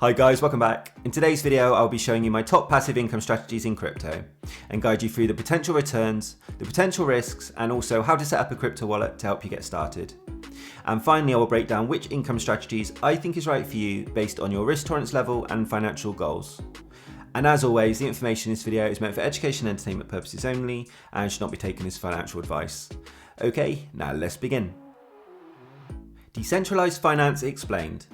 Hi guys, welcome back. In today's video, I'll be showing you my top passive income strategies in crypto and guide you through the potential returns, the potential risks, and also how to set up a crypto wallet to help you get started. And finally, I will break down which income strategies I think is right for you based on your risk tolerance level and financial goals. And as always, the information in this video is meant for education and entertainment purposes only and should not be taken as financial advice. Okay, now let's begin. Decentralized finance explained.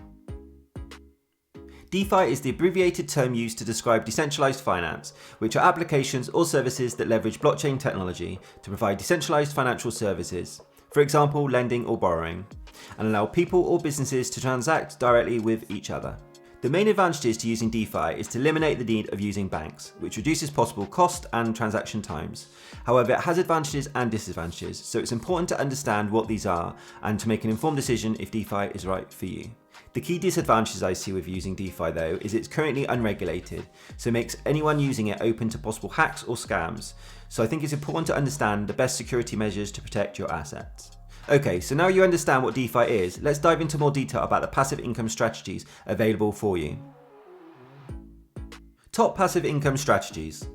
DeFi is the abbreviated term used to describe decentralized finance, which are applications or services that leverage blockchain technology to provide decentralized financial services, for example, lending or borrowing, and allow people or businesses to transact directly with each other. The main advantages to using DeFi is to eliminate the need of using banks, which reduces possible cost and transaction times. However, it has advantages and disadvantages, so it's important to understand what these are and to make an informed decision if DeFi is right for you. The key disadvantages I see with using DeFi though is it's currently unregulated, so it makes anyone using it open to possible hacks or scams. So I think it's important to understand the best security measures to protect your assets. Okay, so now you understand what DeFi is, let's dive into more detail about the passive income strategies available for you. Top passive income strategies.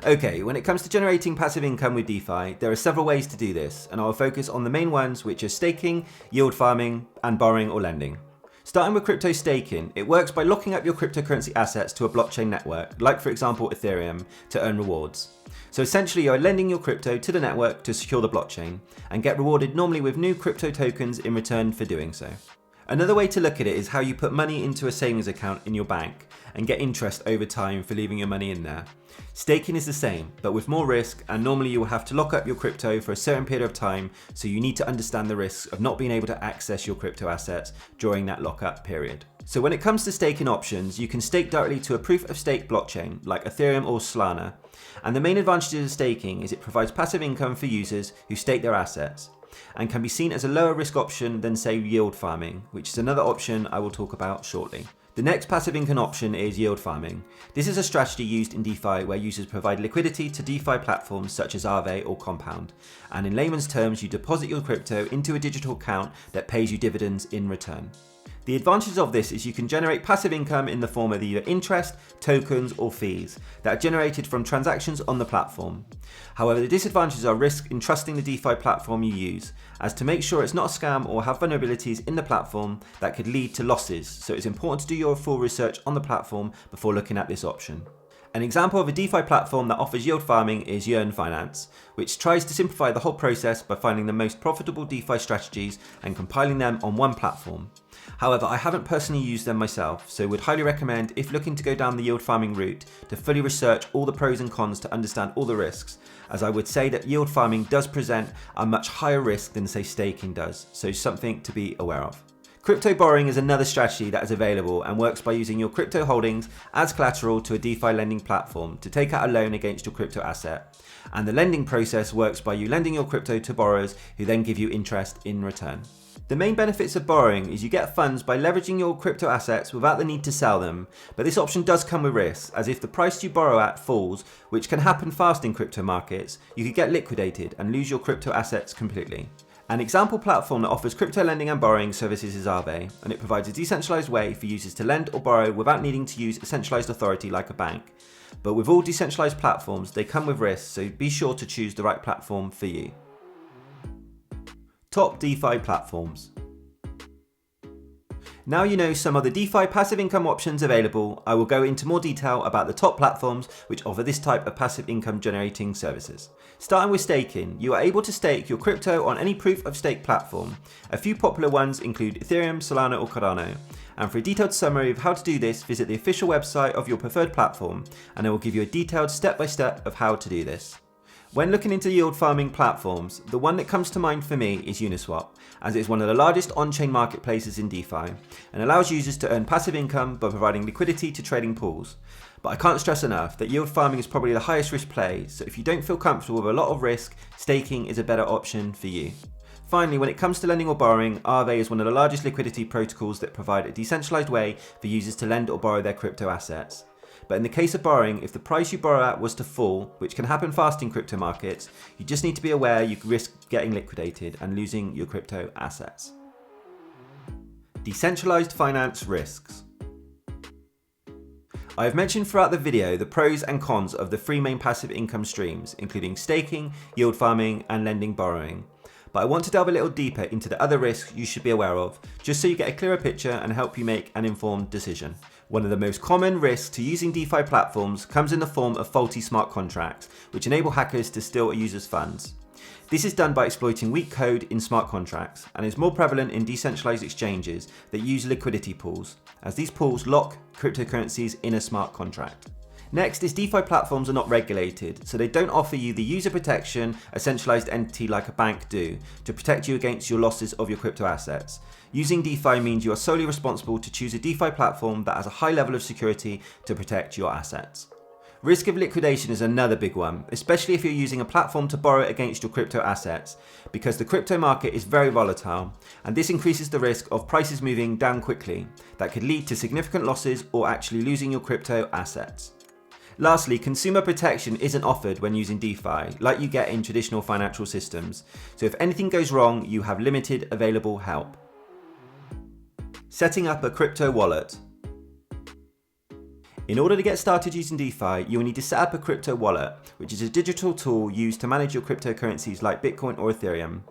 Okay, when it comes to generating passive income with DeFi, there are several ways to do this, and I'll focus on the main ones, which are staking, yield farming, and borrowing or lending. Starting with crypto staking, it works by locking up your cryptocurrency assets to a blockchain network, like for example Ethereum, to earn rewards. So essentially you're lending your crypto to the network to secure the blockchain, and get rewarded normally with new crypto tokens in return for doing so. Another way to look at it is how you put money into a savings account in your bank and get interest over time for leaving your money in there. Staking is the same, but with more risk, and normally you will have to lock up your crypto for a certain period of time, so you need to understand the risks of not being able to access your crypto assets during that lockup period. So when it comes to staking options, you can stake directly to a proof of stake blockchain like Ethereum or Solana. And the main advantages of staking is it provides passive income for users who stake their assets, and can be seen as a lower risk option than say yield farming, which is another option I will talk about shortly. The next passive income option is yield farming. This is a strategy used in DeFi where users provide liquidity to DeFi platforms such as Aave or Compound, and in layman's terms you deposit your crypto into a digital account that pays you dividends in return. The advantage of this is you can generate passive income in the form of either interest, tokens, or fees that are generated from transactions on the platform. However, the disadvantages are risk in trusting the DeFi platform you use, as to make sure it's not a scam or have vulnerabilities in the platform that could lead to losses, so it's important to do your full research on the platform before looking at this option. An example of a DeFi platform that offers yield farming is Yearn Finance, which tries to simplify the whole process by finding the most profitable DeFi strategies and compiling them on one platform. However, I haven't personally used them myself, so would highly recommend, if looking to go down the yield farming route, to fully research all the pros and cons to understand all the risks, as I would say that yield farming does present a much higher risk than say staking does, so something to be aware of. Crypto borrowing is another strategy that is available and works by using your crypto holdings as collateral to a DeFi lending platform to take out a loan against your crypto asset. And the lending process works by you lending your crypto to borrowers who then give you interest in return. The main benefits of borrowing is you get funds by leveraging your crypto assets without the need to sell them, but this option does come with risks, as if the price you borrow at falls, which can happen fast in crypto markets, you could get liquidated and lose your crypto assets completely. An example platform that offers crypto lending and borrowing services is Aave, and it provides a decentralized way for users to lend or borrow without needing to use a centralized authority like a bank. But with all decentralized platforms, they come with risks, so be sure to choose the right platform for you. Top DeFi platforms. Now you know some of the DeFi passive income options available, I will go into more detail about the top platforms which offer this type of passive income generating services. Starting with staking, you are able to stake your crypto on any proof of stake platform. A few popular ones include Ethereum, Solana or Cardano. And for a detailed summary of how to do this, visit the official website of your preferred platform, and I will give you a detailed step-by-step of how to do this. When looking into yield farming platforms, the one that comes to mind for me is Uniswap, as it is one of the largest on-chain marketplaces in DeFi and allows users to earn passive income by providing liquidity to trading pools. But I can't stress enough that yield farming is probably the highest risk play, so if you don't feel comfortable with a lot of risk, staking is a better option for you. Finally, when it comes to lending or borrowing, Aave is one of the largest liquidity protocols that provide a decentralized way for users to lend or borrow their crypto assets. But in the case of borrowing, if the price you borrow at was to fall, which can happen fast in crypto markets, you just need to be aware you risk getting liquidated and losing your crypto assets. Decentralized finance risks. I have mentioned throughout the video the pros and cons of the three main passive income streams, including staking, yield farming, and lending borrowing. But I want to delve a little deeper into the other risks you should be aware of, just so you get a clearer picture and help you make an informed decision. One of the most common risks to using DeFi platforms comes in the form of faulty smart contracts, which enable hackers to steal a user's funds. This is done by exploiting weak code in smart contracts and is more prevalent in decentralized exchanges that use liquidity pools, as these pools lock cryptocurrencies in a smart contract. Next is DeFi platforms are not regulated, so they don't offer you the user protection a centralized entity like a bank do to protect you against your losses of your crypto assets. Using DeFi means you are solely responsible to choose a DeFi platform that has a high level of security to protect your assets. Risk of liquidation is another big one, especially if you're using a platform to borrow against your crypto assets, because the crypto market is very volatile, and this increases the risk of prices moving down quickly that could lead to significant losses or actually losing your crypto assets. Lastly, consumer protection isn't offered when using DeFi, like you get in traditional financial systems, so if anything goes wrong, you have limited available help. Setting up a crypto wallet. In order to get started using DeFi, you will need to set up a crypto wallet, which is a digital tool used to manage your cryptocurrencies like Bitcoin or Ethereum.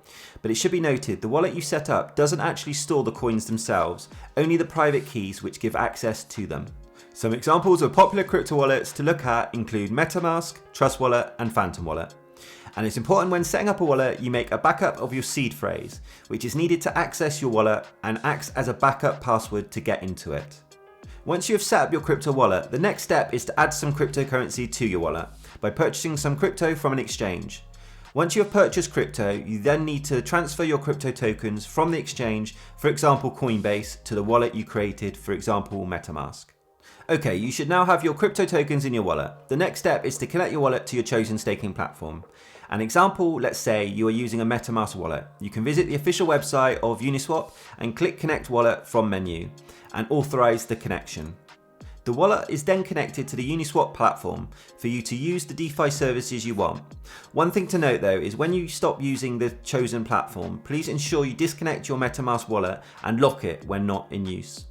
But it should be noted, the wallet you set up doesn't actually store the coins themselves, only the private keys which give access to them. Some examples of popular crypto wallets to look at include MetaMask, Trust Wallet, and Phantom Wallet. And it's important when setting up a wallet, you make a backup of your seed phrase, which is needed to access your wallet and acts as a backup password to get into it. Once you have set up your crypto wallet, the next step is to add some cryptocurrency to your wallet by purchasing some crypto from an exchange. Once you have purchased crypto, you then need to transfer your crypto tokens from the exchange, for example Coinbase, to the wallet you created, for example MetaMask. Okay, you should now have your crypto tokens in your wallet. The next step is to connect your wallet to your chosen staking platform. An example, let's say you are using a MetaMask wallet. You can visit the official website of Uniswap and click Connect Wallet from menu and authorize the connection. The wallet is then connected to the Uniswap platform for you to use the DeFi services you want. One thing to note though is when you stop using the chosen platform, please ensure you disconnect your MetaMask wallet and lock it when not in use.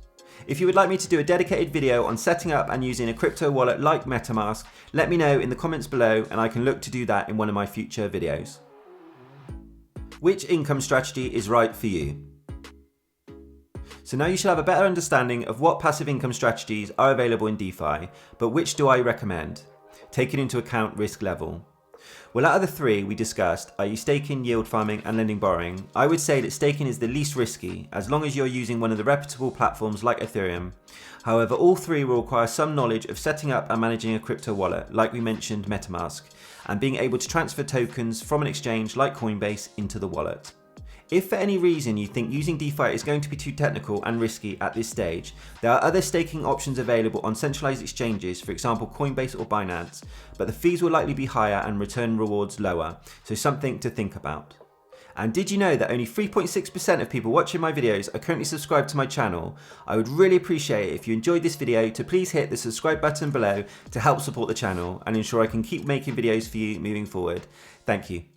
If you would like me to do a dedicated video on setting up and using a crypto wallet like MetaMask, let me know in the comments below and I can look to do that in one of my future videos. Which income strategy is right for you? So now you should have a better understanding of what passive income strategies are available in DeFi, but which do I recommend, taking into account risk level. Well, out of the three we discussed, i.e. staking, yield farming and lending borrowing, I would say that staking is the least risky as long as you're using one of the reputable platforms like Ethereum. However, all three will require some knowledge of setting up and managing a crypto wallet, like we mentioned MetaMask, and being able to transfer tokens from an exchange like Coinbase into the wallet. If for any reason you think using DeFi is going to be too technical and risky at this stage, there are other staking options available on centralized exchanges, for example Coinbase or Binance, but the fees will likely be higher and return rewards lower, so something to think about. And did you know that only 3.6% of people watching my videos are currently subscribed to my channel? I would really appreciate it if you enjoyed this video to please hit the subscribe button below to help support the channel and ensure I can keep making videos for you moving forward. Thank you.